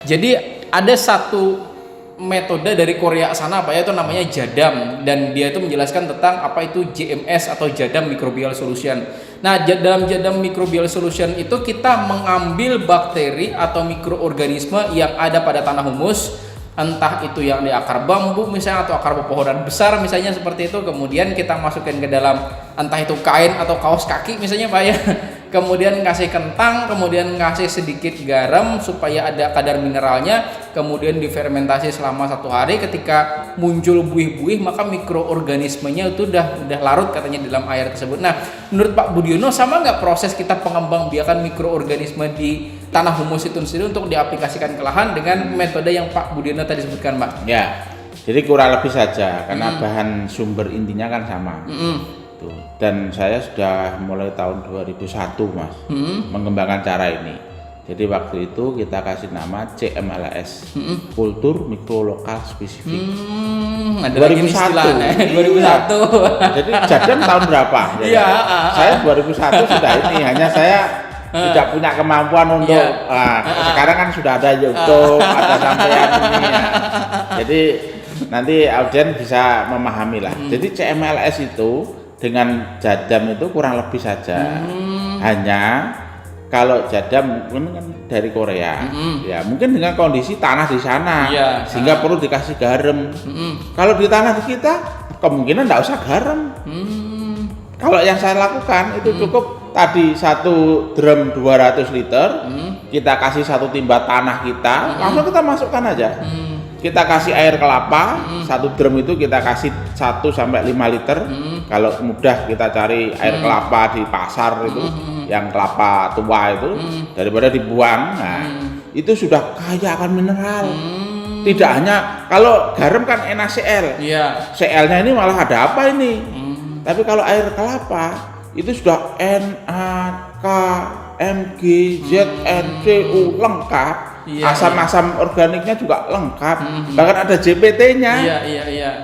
Jadi ada satu metode dari Korea sana Pak ya, itu namanya JADAM, dan dia itu menjelaskan tentang apa itu JMS atau JADAM Microbial Solution. Nah, dalam JADAM Microbial Solution itu kita mengambil bakteri atau mikroorganisme yang ada pada tanah humus, entah itu yang di akar bambu misalnya atau akar pepohonan besar misalnya seperti itu, kemudian kita masukkan ke dalam entah itu kain atau kaos kaki misalnya Pak ya. Kemudian kasih kentang, kemudian kasih sedikit garam supaya ada kadar mineralnya, kemudian difermentasi selama 1 hari. Ketika muncul buih-buih maka mikroorganismenya itu udah larut katanya dalam air tersebut. Nah, menurut Pak Budiono sama nggak proses kita pengembangbiakan mikroorganisme di tanah humus itu sendiri untuk diaplikasikan ke lahan dengan metode yang Pak Budiono tadi sebutkan, Pak? Ya, jadi kurang lebih saja karena bahan sumber intinya kan sama. Dan saya sudah mulai tahun 2001 Mas mengembangkan cara ini. Jadi waktu itu kita kasih nama CMLS, Kultur Mikro Lokal Spesifik. Ada 2001. 2001. Jadi JADAM tahun berapa? Iya. Saya 2001 sudah ini, hanya saya tidak punya kemampuan untuk sekarang kan sudah ada YouTube, ada sampean ini ya. Jadi nanti audiens bisa memahami lah. Jadi CMLS itu dengan JADAM itu kurang lebih saja. Hanya kalau JADAM mungkin kan dari Korea, ya mungkin dengan kondisi tanah di sana, sehingga perlu dikasih garam. Kalau di tanah di kita kemungkinan tidak usah garam. Kalau yang saya lakukan itu cukup tadi 1 drum 200 liter, kita kasih 1 timba tanah kita, langsung kita masukkan aja. Kita kasih air kelapa, 1 drum itu kita kasih 1 sampai 5 liter. Kalau mudah kita cari air kelapa di pasar itu, yang kelapa tua itu, daripada dibuang. Nah, itu sudah kaya akan mineral. Tidak hanya kalau garam kan NaCl. Cl-nya ini malah ada apa ini? Tapi kalau air kelapa itu sudah NaK, Mg, Zn, Cu lengkap. Asam-asam organiknya juga lengkap, bahkan ada JPT-nya.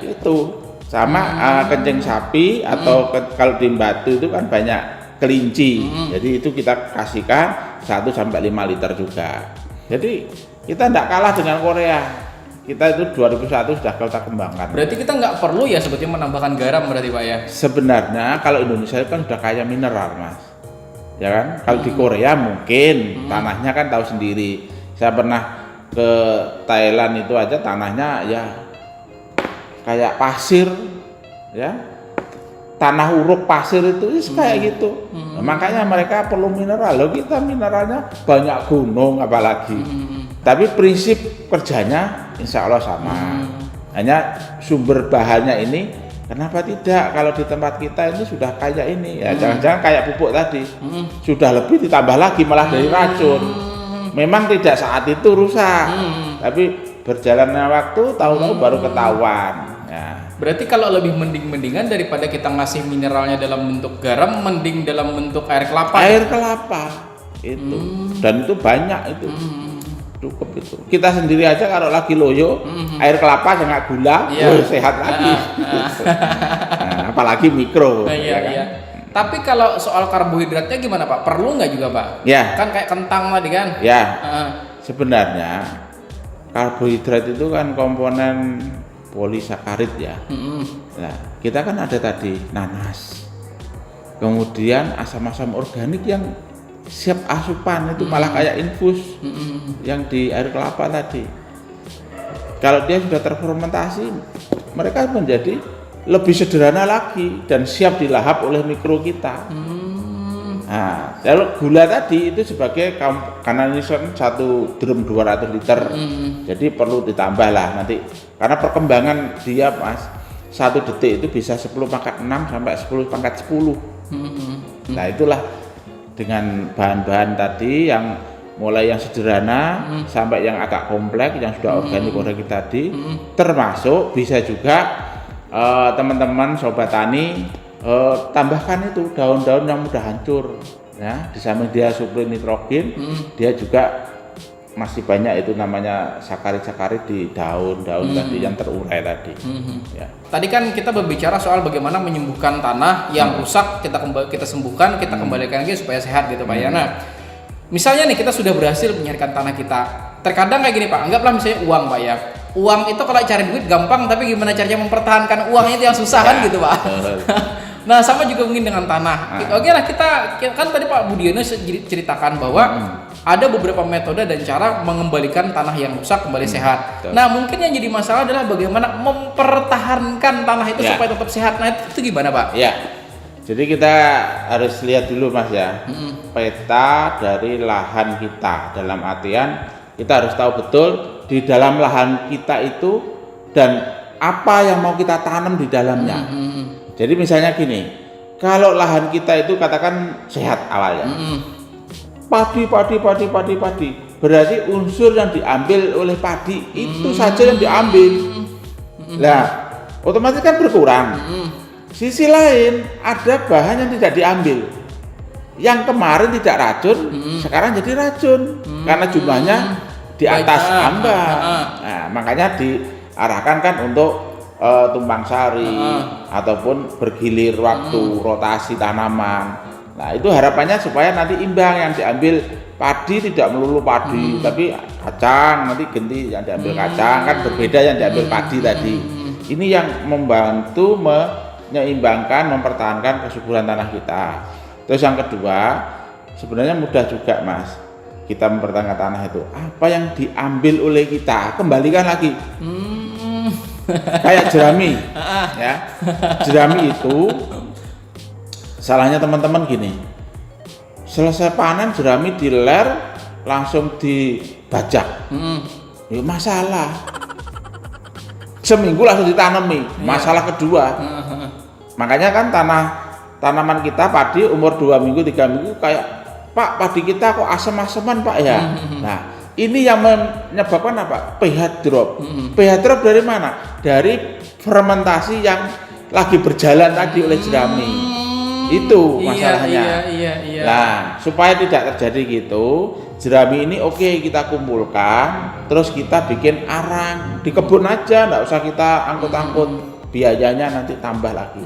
Itu sama kencing sapi atau kalau di Batu itu kan banyak kelinci. Jadi itu kita kasihkan 1 sampai 5 liter juga. Jadi kita tidak kalah dengan Korea. Kita itu 2001 sudah kita kembangkan. Berarti kita nggak perlu ya sebetulnya menambahkan garam berarti Pak ya? Sebenarnya kalau Indonesia kan sudah kaya mineral Mas, ya kan? Kalau di Korea mungkin tanahnya kan tahu sendiri. Saya pernah ke Thailand itu aja tanahnya ya kayak pasir, ya tanah uruk pasir itu kayak gitu. Nah, makanya mereka perlu mineral. Loh, kita mineralnya banyak gunung apalagi. Tapi prinsip kerjanya insya Allah sama. Hanya sumber bahannya ini kenapa tidak kalau di tempat kita ini sudah kayak ini ya, jangan-jangan kayak pupuk tadi sudah lebih ditambah lagi malah dari racun. Memang tidak saat itu rusak, tapi berjalannya waktu tahu-tahu baru ketahuan. Ya. Berarti kalau lebih mendingan daripada kita ngasih mineralnya dalam bentuk garam, mending dalam bentuk air kelapa. Air kelapa itu, dan itu banyak itu, cukup itu. Kita sendiri aja kalau lagi loyo, air kelapa jangan gula, sehat lagi. Nah, apalagi mikro. Ya kan? Tapi kalau soal karbohidratnya gimana Pak? Perlu nggak juga Pak? Ya. Kan kayak kentang tadi kan? Ya. Sebenarnya karbohidrat itu kan komponen polisakarid ya. Nah, kita kan ada tadi nanas. Kemudian asam-asam organik yang siap asupan itu malah kayak infus yang di air kelapa tadi. Kalau dia sudah terfermentasi, mereka menjadi lebih sederhana lagi dan siap dilahap oleh mikro kita. Nah, kalau gula tadi itu sebagai karena ini 1 drum 200 liter, jadi perlu ditambah lah nanti karena perkembangan dia Mas 1 detik itu bisa 10 pangkat 6 sampai 10 pangkat 10. Nah itulah dengan bahan-bahan tadi yang mulai yang sederhana sampai yang agak kompleks yang sudah organik tadi, termasuk bisa juga teman-teman sobat tani tambahkan itu daun-daun yang mudah hancur ya, di samping dia suplai nitrogen, dia juga masih banyak itu namanya sakarit-sakarit di daun-daun tadi yang terurai tadi. Ya. Tadi kan kita berbicara soal bagaimana menyembuhkan tanah yang rusak, kita sembuhkan, kita kembalikan lagi supaya sehat gitu Pak ya. Nah, misalnya nih kita sudah berhasil menyaringkan tanah kita terkadang kayak gini Pak, anggaplah misalnya uang Pak ya. Uang itu kalau cari duit gampang, tapi gimana caranya mempertahankan uangnya itu yang susah kan gitu Pak. Nah sama juga mungkin dengan tanah. Oke lah kita kan tadi Pak Budiono ceritakan bahwa ada beberapa metode dan cara mengembalikan tanah yang rusak kembali sehat. Betul. Nah mungkin yang jadi masalah adalah bagaimana mempertahankan tanah itu supaya tetap sehat. Nah itu gimana Pak? Ya, jadi kita harus lihat dulu Mas ya, peta dari lahan kita. Dalam artian kita harus tahu betul di dalam lahan kita itu dan apa yang mau kita tanam di dalamnya. Jadi misalnya gini, kalau lahan kita itu katakan sehat awalnya, padi, berarti unsur yang diambil oleh padi itu saja yang diambil. Nah, otomatis kan berkurang. Sisi lain ada bahan yang tidak diambil. Yang kemarin tidak racun, sekarang jadi racun karena jumlahnya di atas ambang. Nah, makanya diarahkan kan untuk tumpang sari ataupun bergilir waktu rotasi tanaman. Nah itu harapannya supaya nanti imbang, yang diambil padi tidak melulu padi tapi kacang, nanti ganti yang diambil kacang, kan berbeda yang diambil padi tadi. Ini yang membantu menyeimbangkan, mempertahankan kesuburan tanah kita. Terus yang kedua, sebenarnya mudah juga Mas, kita mempertahankan tanah itu. Apa yang diambil oleh kita kembalikan lagi. Kayak jerami, ya. Jerami itu salahnya teman-teman gini. Selesai panen jerami diler langsung dibajak. Ya masalah. Seminggu langsung ditanami. Masalah kedua. Makanya kan tanaman kita padi umur 2 minggu 3 minggu kayak Pak padi kita kok asem-aseman Pak ya. Nah ini yang menyebabkan apa? pH drop. pH drop dari mana? Dari fermentasi yang lagi berjalan tadi oleh jerami. Itu masalahnya. Iya. Nah, supaya tidak terjadi gitu, jerami ini oke, kita kumpulkan, terus kita bikin arang di kebun aja, nggak usah kita angkut-angkut. Biayanya nanti tambah lagi.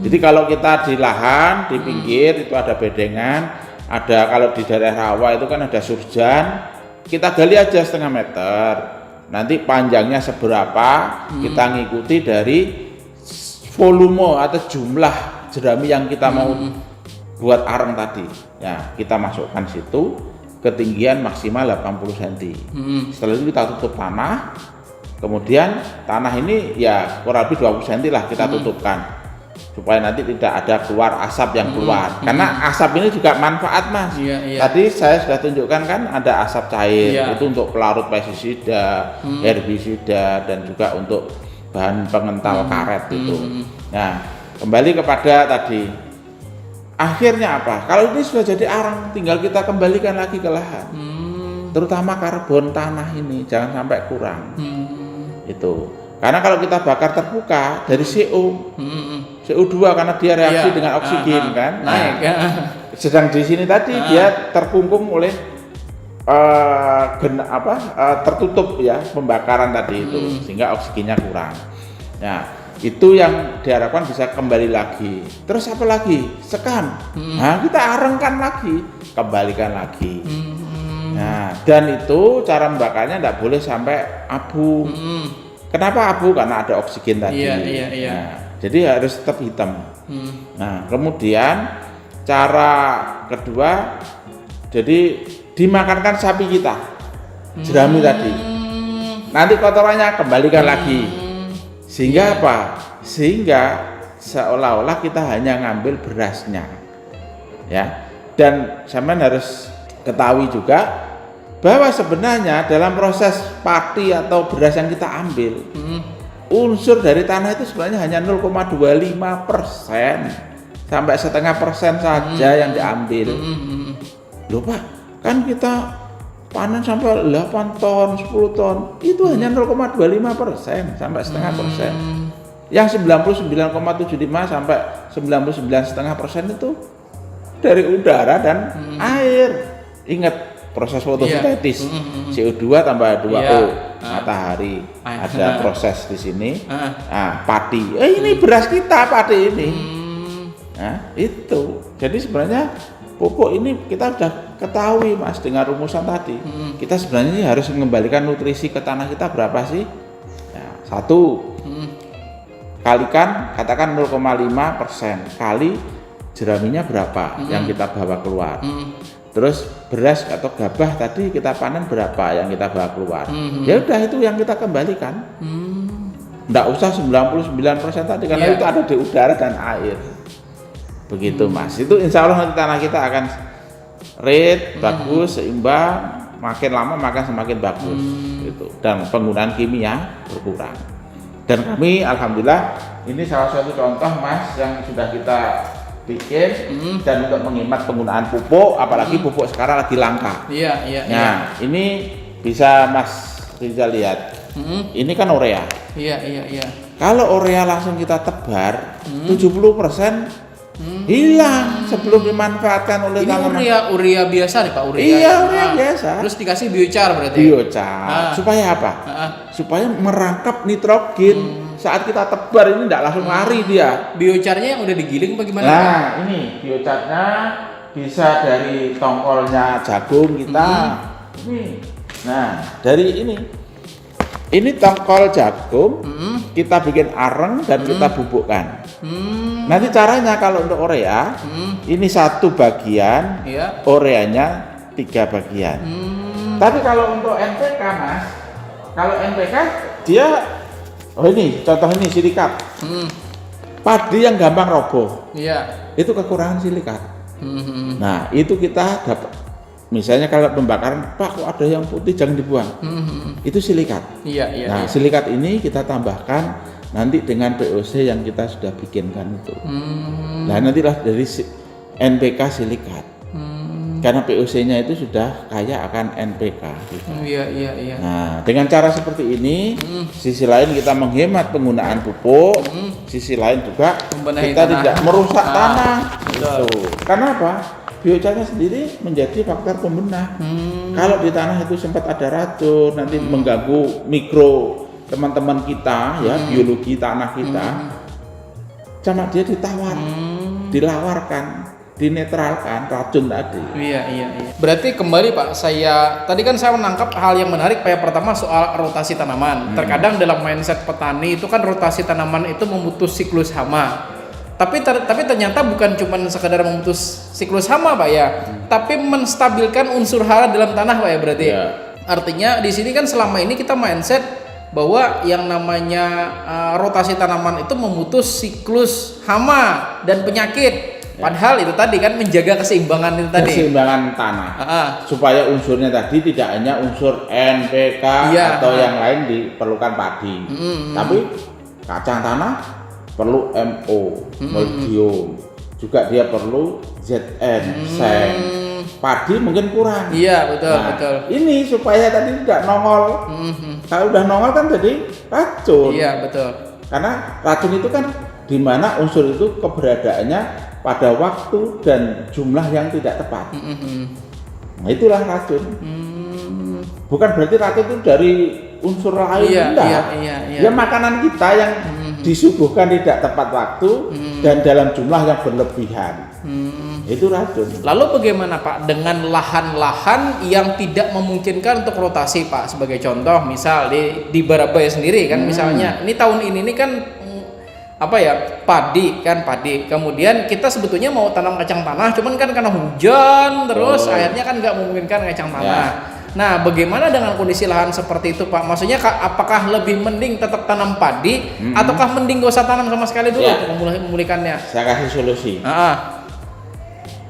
Jadi kalau kita di lahan, di pinggir itu ada bedengan, ada kalau di daerah rawa itu kan ada surjan. Kita gali aja 0,5 meter, nanti panjangnya seberapa kita ngikuti dari volume atau jumlah jerami yang kita mau buat arang tadi ya, kita masukkan situ ketinggian maksimal 80 cm. Setelah itu kita tutup tanah, kemudian tanah ini ya kurang lebih 20 cm lah kita tutupkan supaya nanti tidak ada keluar asap yang keluar. Karena asap ini juga manfaat Mas. Tadi saya sudah tunjukkan kan ada asap cair, itu untuk pelarut pestisida, herbisida dan juga untuk bahan pengental karet itu. Nah, kembali kepada tadi. Akhirnya apa? Kalau ini sudah jadi arang, tinggal kita kembalikan lagi ke lahan. Terutama karbon tanah ini jangan sampai kurang. Itu. Karena kalau kita bakar terbuka dari CO2 karena dia reaksi dengan oksigen kan naik. Sedang di sini tadi dia terkungkung oleh tertutup ya pembakaran tadi itu sehingga oksigennya kurang. Nah, itu yang diharapkan bisa kembali lagi. Terus apa lagi? Sekam. Nah, kita arengkan lagi, kembalikan lagi. Nah, dan itu cara membakarnya tidak boleh sampai abu. Kenapa abu? Karena ada oksigen tadi. Nah, jadi harus tetap hitam. Nah, kemudian cara kedua, jadi dimakankan sapi kita, jerami tadi. Nanti kotorannya kembalikan lagi. Sehingga apa? Sehingga seolah-olah kita hanya ngambil berasnya. Ya. Dan sampean harus ketahui juga bahwa sebenarnya dalam proses padi atau beras yang kita ambil, unsur dari tanah itu sebenarnya hanya 0,25% sampai 0,5% saja yang diambil. Loh Pak, kan kita panen sampai 8 ton, 10 ton, itu hanya 0,25% sampai 0,5%. Yang 99,75 sampai 99,5% itu dari udara dan air. Ingat proses fotosintesis, CO2 tambah H2O, matahari, ada proses di sini. Nah, padi, ini beras kita padi ini. Nah, itu. Jadi sebenarnya pupuk ini kita sudah ketahui Mas dengan rumusan tadi. Kita sebenarnya harus mengembalikan nutrisi ke tanah kita berapa sih? Ya, 1 kalikan katakan 0,5% kali jeraminya berapa yang kita bawa keluar. Terus beras atau gabah tadi kita panen berapa yang kita bawa keluar. Ya udah itu yang kita kembalikan. Nggak usah 99% tadi karena itu ada di udara dan air. Begitu Mas. Itu insya Allah nanti tanah kita akan rate bagus, seimbang, makin lama makin semakin bagus gitu. Dan penggunaan kimia berkurang. Dan kami alhamdulillah ini salah satu contoh Mas yang sudah kita bikin dan untuk menghemat penggunaan pupuk, apalagi pupuk sekarang lagi langka. Nah, ini bisa Mas Rizal lihat. Ini kan urea. Iya. Kalau urea langsung kita tebar, 70% hilang sebelum dimanfaatkan oleh tanaman. Ini urea biasa nih Pak, urea. Iya, urea biasa. Terus dikasih biochar berarti. Biochar. Supaya apa? Supaya merangkap nitrogen. Saat kita tebar ini tidak langsung lari dia. Biocharnya yang udah digiling bagaimana? Nah, ini biocharnya bisa dari tongkolnya jagung kita. Ini. Nah, dari ini. Ini tongkol jagung, kita bikin areng dan kita bubukkan. Nanti caranya kalau untuk urea, ini 1 bagian, ureanya 3 bagian. Tapi kalau untuk NPK Mas, kalau NPK dia, ini contoh ini silikat. Padi yang gampang roboh, itu kekurangan silikat. Nah itu kita dapat. Misalnya kalau pembakaran, Pak kok ada yang putih jangan dibuang. Itu silikat. Nah, silikat ini kita tambahkan nanti dengan POC yang kita sudah bikinkan itu. Nah, nantilah dari NPK silikat. Karena POC-nya itu sudah kaya akan NPK. Gitu. Nah, dengan cara seperti ini, sisi lain kita menghemat penggunaan pupuk, sisi lain juga kita tidak merusak tanah. Gitu. Karena apa? Biocharnya sendiri menjadi faktor pembenah. Kalau di tanah itu sempat ada racun, nanti mengganggu mikro teman-teman kita, ya biologi tanah kita, sama dia dilawarkan, dinetralkan racun tadi. Iya. Berarti kembali Pak, tadi kan saya menangkap hal yang menarik. Yang pertama soal rotasi tanaman. Terkadang dalam mindset petani itu kan rotasi tanaman itu memutus siklus hama. Tapi ternyata bukan cuma sekedar memutus siklus hama Pak ya, tapi menstabilkan unsur hara dalam tanah Pak ya berarti. Artinya di sini kan selama ini kita mindset bahwa yang namanya rotasi tanaman itu memutus siklus hama dan penyakit. Padahal itu tadi kan menjaga keseimbangan itu tadi. Keseimbangan tanah. Supaya unsurnya tadi tidak hanya unsur NPK atau yang lain diperlukan padi. Tapi kacang tanah perlu MO, moldium, juga dia perlu ZN, seng. Padi mungkin kurang. Iya betul. Ini supaya tadi tidak nongol. Kalau udah nongol kan jadi racun. Iya betul. Karena racun itu kan di mana unsur itu keberadaannya pada waktu dan jumlah yang tidak tepat. Nah itulah racun. Bukan berarti racun itu dari unsur lain, enggak. Ya makanan kita yang disuguhkan tidak tepat waktu dan dalam jumlah yang berlebihan. Itu racun. Lalu bagaimana Pak dengan lahan-lahan yang tidak memungkinkan untuk rotasi Pak? Sebagai contoh misal di Barabaya sendiri kan misalnya ini tahun ini kan padi. Kemudian kita sebetulnya mau tanam kacang tanah, cuman kan karena hujan terus akhirnya kan nggak memungkinkan kacang tanah. Nah, bagaimana dengan kondisi lahan seperti itu Pak? Maksudnya apakah lebih mending tetap tanam padi ataukah mending gak usah tanam sama sekali dulu untuk memulihkannya? Saya kasih solusi.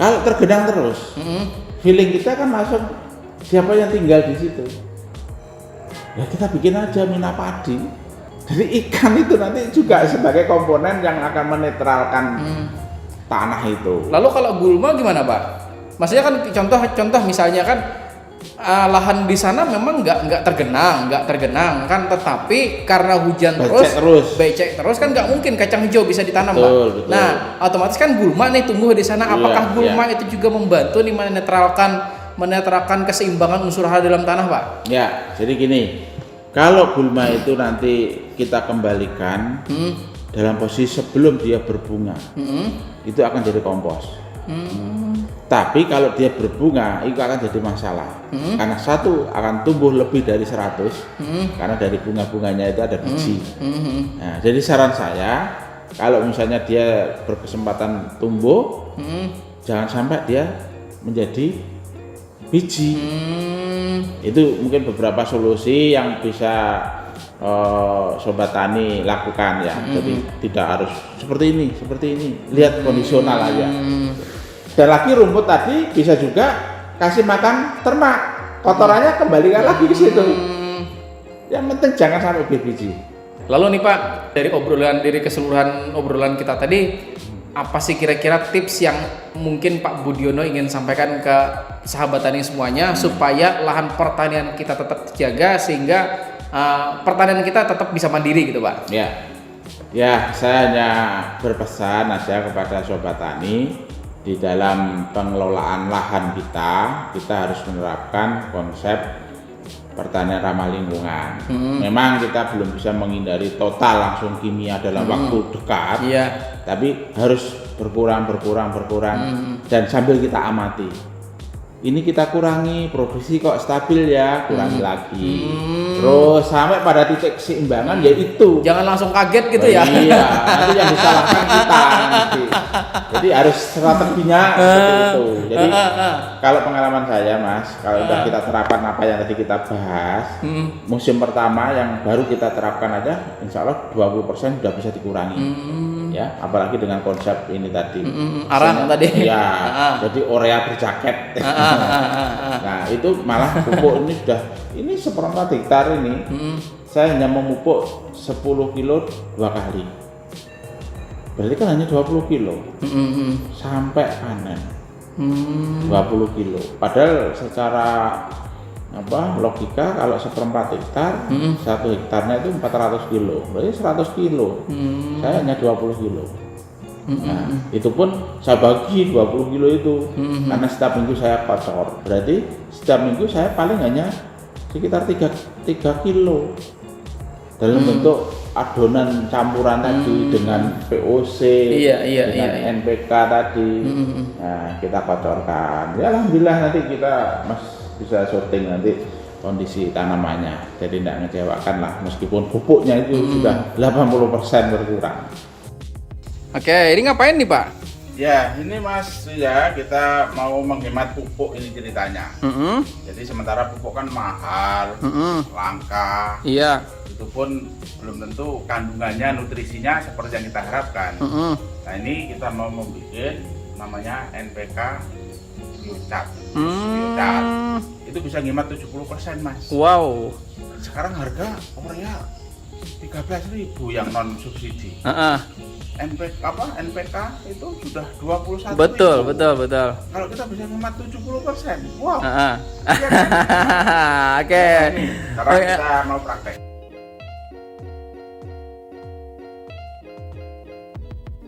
Kalau tergenang terus, feeling kita kan langsung siapa yang tinggal di situ? Ya kita bikin aja mina padi. Jadi ikan itu nanti juga sebagai komponen yang akan menetralkan tanah itu. Lalu kalau gulma gimana Pak? Maksudnya kan contoh misalnya kan lahan di sana memang nggak tergenang kan, tetapi karena hujan becek terus kan nggak mungkin kacang hijau bisa ditanam Pak. Nah otomatis kan gulma nih tumbuh di sana. Apakah gulma itu juga membantu nih menetralkan keseimbangan unsur hara dalam tanah Pak? Ya, jadi gini, kalau gulma itu nanti kita kembalikan dalam posisi sebelum dia berbunga, itu akan jadi kompos. Tapi kalau dia berbunga itu akan jadi masalah. Karena satu akan tumbuh lebih dari 100 karena dari bunga-bunganya itu ada biji. Nah, jadi saran saya kalau misalnya dia berkesempatan tumbuh, jangan sampai dia menjadi biji. Itu mungkin beberapa solusi yang bisa sobat tani lakukan ya. Jadi tidak harus seperti ini. Lihat kondisional aja. Dan lagi rumput tadi bisa juga kasih makan ternak, kotorannya kembalikan lagi ke situ. Yang penting jangan sampai biji. Lalu nih Pak, dari keseluruhan obrolan kita tadi, apa sih kira-kira tips yang mungkin Pak Budiono ingin sampaikan ke sahabat tani semuanya supaya lahan pertanian kita tetap terjaga sehingga pertanian kita tetap bisa mandiri gitu Pak? Ya, saya hanya berpesan aja kepada sobat tani di dalam pengelolaan lahan kita harus menerapkan konsep pertanian ramah lingkungan. Memang kita belum bisa menghindari total langsung kimia dalam waktu dekat, tapi harus berkurang dan sambil kita amati. Ini kita kurangi, produksi kok stabil ya, kurangi lagi. Terus sampai pada titik keseimbangan yaitu. Jangan langsung kaget gitu ya. Iya, nanti yang disalahkan kita nanti. Jadi harus strateginya seperti itu. Jadi kalau pengalaman saya Mas, kalau udah kita terapkan apa yang tadi kita bahas, musim pertama yang baru kita terapkan aja, insya Allah 20% sudah bisa dikurangi. Ya, apalagi dengan konsep ini tadi. Arang tadi. Ya, jadi urea berjaket. Nah, itu malah pupuk ini seperempat hektar ini. Saya hanya memupuk 10 kilo 2 kali. Berarti kan hanya 20 kilo. Sampai panen. 20 kilo. Padahal secara logika kalau seperempat hektar, 1 hektarnya itu 400 kilo, berarti 100 kilo. Saya hanya 20 kilo. Nah, itu pun saya bagi 20 kilo itu karena setiap minggu saya kocor. Berarti setiap minggu saya paling hanya sekitar 3 kilo dalam bentuk adonan campuran tadi dengan POC, dengan NPK tadi. Nah, kita kocorkan. Ya alhamdulillah nanti kita bisa sorting nanti kondisi tanamannya, jadi tidak mengecewakan lah meskipun pupuknya itu sudah 80% berkurang. Oke, ini ngapain nih Pak? Ya ini Mas ya, kita mau menghemat pupuk ini ceritanya. Jadi sementara pupuk kan mahal, langka, itu pun belum tentu kandungannya, nutrisinya seperti yang kita harapkan. Nah ini kita mau membuat namanya NPK Biocat. Itu bisa ngemat 70% Mas. Wow. Sekarang harga urea 13.000 yang non subsidi. NPK itu sudah 21.000. Betul. Kalau kita bisa ngemat 70%, wow. Oke. Sekarang kita mau praktek.